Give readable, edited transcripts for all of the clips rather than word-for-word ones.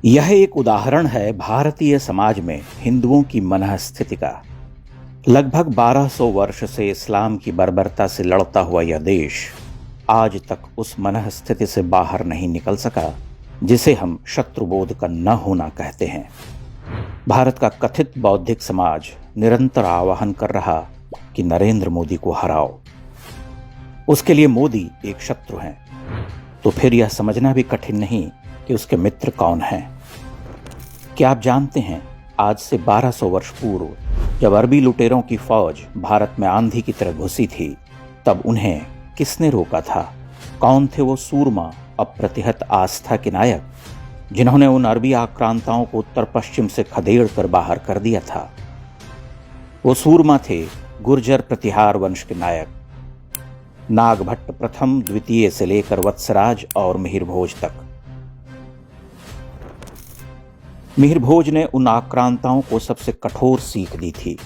यह एक उदाहरण है भारतीय समाज में हिंदुओं की मनःस्थिति का। लगभग 1200 वर्ष से इस्लाम की बर्बरता से लड़ता हुआ यह देश आज तक उस मनःस्थिति से बाहर नहीं निकल सका जिसे हम शत्रुबोध का न होना कहते हैं। भारत का कथित बौद्धिक समाज निरंतर आह्वान कर रहा कि नरेंद्र मोदी को हराओ। उसके लिए मोदी एक शत्रु हैं, तो फिर यह समझना भी कठिन नहीं कि उसके मित्र कौन हैं। क्या आप जानते हैं, आज से 1200 वर्ष पूर्व जब अरबी लुटेरों की फौज भारत में आंधी की तरह घुसी थी, तब उन्हें किसने रोका था? कौन थे वो सूरमा, अप्रतिहत आस्था के नायक जिन्होंने उन अरबी आक्रांताओं को उत्तर पश्चिम से खदेड़ कर बाहर कर दिया था? वो सूरमा थे गुर्जर प्रतिहार वंश के नायक नागभट्ट प्रथम द्वितीय से लेकर वत्सराज और मिहिर भोज तक। मिहिर भोज ने उन आक्रांताओं को सबसे कठोर सीख दी थी,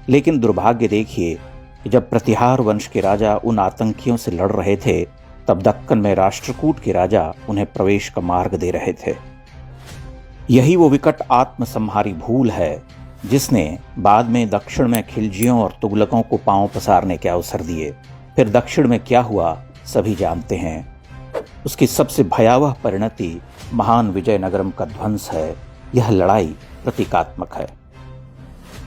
लेकिन दुर्भाग्य देखिए कि जब प्रतिहार वंश के राजा उन आतंकियों से लड़ रहे थे, तब दक्कन में राष्ट्रकूट के राजा उन्हें प्रवेश का मार्ग दे रहे थे। यही वो विकट आत्मसंहारी भूल है जिसने बाद में दक्षिण में खिलजियों और तुगलकों को पांव पसारने के अवसर दिए। फिर दक्षिण में क्या हुआ सभी जानते हैं। उसकी सबसे भयावह परिणति महान विजयनगरम का ध्वंस है। यह लड़ाई प्रतीकात्मक है।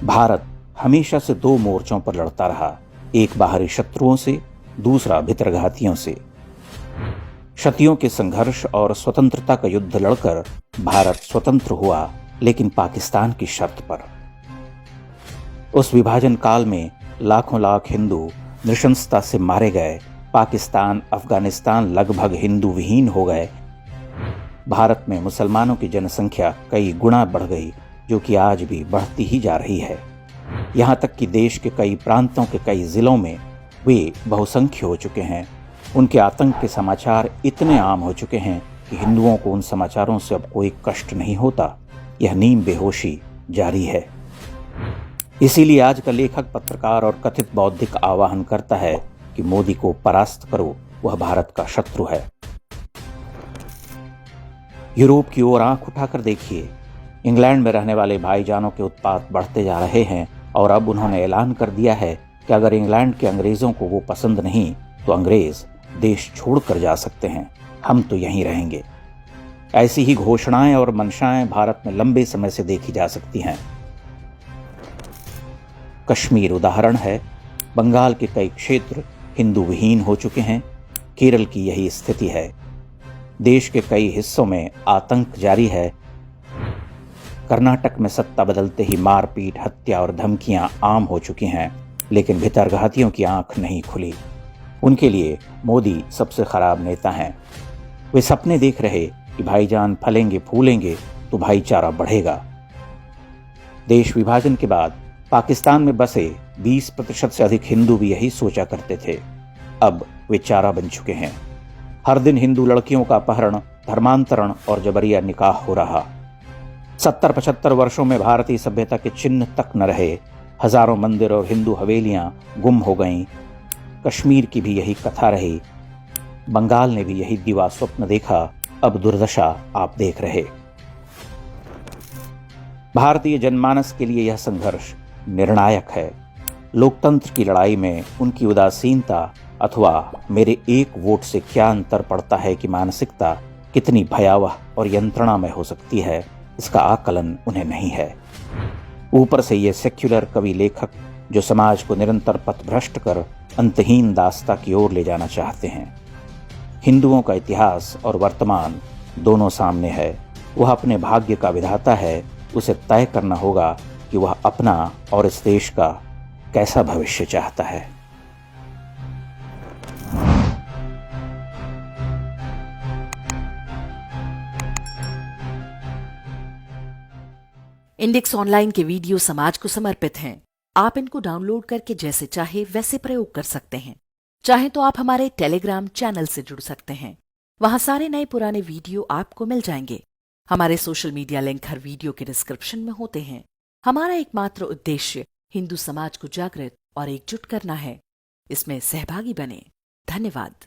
भारत हमेशा से दो मोर्चों पर लड़ता रहा, एक बाहरी शत्रुओं से, दूसरा भीतरघातियों से। क्षत्रियों के संघर्ष और स्वतंत्रता का युद्ध लड़कर भारत स्वतंत्र हुआ, लेकिन पाकिस्तान की शर्त पर। उस विभाजन काल में लाखों लाख हिंदू नृशंसता से मारे गए। पाकिस्तान, अफगानिस्तान लगभग हिंदू विहीन हो गए। भारत में मुसलमानों की जनसंख्या कई गुना बढ़ गई, जो कि आज भी बढ़ती ही जा रही है। यहाँ तक कि देश के कई प्रांतों के कई जिलों में वे बहुसंख्य हो चुके हैं। उनके आतंक के समाचार इतने आम हो चुके हैं कि हिंदुओं को उन समाचारों से अब कोई कष्ट नहीं होता। यह नीम बेहोशी जारी है। इसीलिए आज का लेखक, पत्रकार और कथित बौद्धिक आह्वान करता है कि मोदी को परास्त करो, वह भारत का शत्रु है। यूरोप की ओर आंख उठाकर देखिए। इंग्लैंड में रहने वाले भाईजानों के उत्पात बढ़ते जा रहे हैं और अब उन्होंने ऐलान कर दिया है कि अगर इंग्लैंड के अंग्रेजों को वो पसंद नहीं तो अंग्रेज देश छोड़कर जा सकते हैं, हम तो यहीं रहेंगे। ऐसी ही घोषणाएं और मंशाएं भारत में लंबे समय से देखी जा सकती हैं। कश्मीर उदाहरण है। बंगाल के कई क्षेत्र हिंदू विहीन हो चुके हैं। केरल की यही स्थिति है। देश के कई हिस्सों में आतंक जारी है। कर्नाटक में सत्ता बदलते ही मारपीट, हत्या और धमकियां आम हो चुकी हैं, लेकिन भीतरघातियों की आंख नहीं खुली। उनके लिए मोदी सबसे खराब नेता हैं। वे सपने देख रहे कि भाईजान फलेंगे फूलेंगे तो भाईचारा बढ़ेगा। देश विभाजन के बाद पाकिस्तान में बसे 20% से अधिक हिंदू भी यही सोचा करते थे। अब वे चारा बन चुके हैं। हर दिन हिंदू लड़कियों का अपहरण, धर्मांतरण और जबरिया निकाह हो रहा। 70-75 वर्षों में भारतीय सभ्यता के चिन्ह तक न रहे। हजारों मंदिर और हिंदू हवेलियां गुम हो गईं। कश्मीर की भी यही कथा रही। बंगाल ने भी यही दिवा स्वप्न देखा। अब दुर्दशा आप देख रहे। भारतीय जनमानस के लिए यह संघर्ष निर्णायक है। लोकतंत्र की लड़ाई में उनकी उदासीनता अथवा मेरे एक वोट से क्या अंतर पड़ता है कि मानसिकता कितनी भयावह और यंत्रणा में हो सकती है, इसका आकलन उन्हें नहीं है। ऊपर से ये सेक्युलर कवि लेखक जो समाज को निरंतर पथभ्रष्ट कर अंतहीन दास्ता की ओर ले जाना चाहते हैं। हिंदुओं का इतिहास और वर्तमान दोनों सामने है। वह अपने भाग्य का विधाता है। उसे तय करना होगा कि वह अपना और इस देश का कैसा भविष्य चाहता है। इंडेक्स ऑनलाइन के वीडियो समाज को समर्पित हैं। आप इनको डाउनलोड करके जैसे चाहे वैसे प्रयोग कर सकते हैं। चाहे तो आप हमारे टेलीग्राम चैनल से जुड़ सकते हैं। वहां सारे नए पुराने वीडियो आपको मिल जाएंगे। हमारे सोशल मीडिया लिंक हर वीडियो के डिस्क्रिप्शन में होते हैं। हमारा एकमात्र उद्देश्य हिंदू समाज को जागृत और एकजुट करना है। इसमें सहभागी बने। धन्यवाद।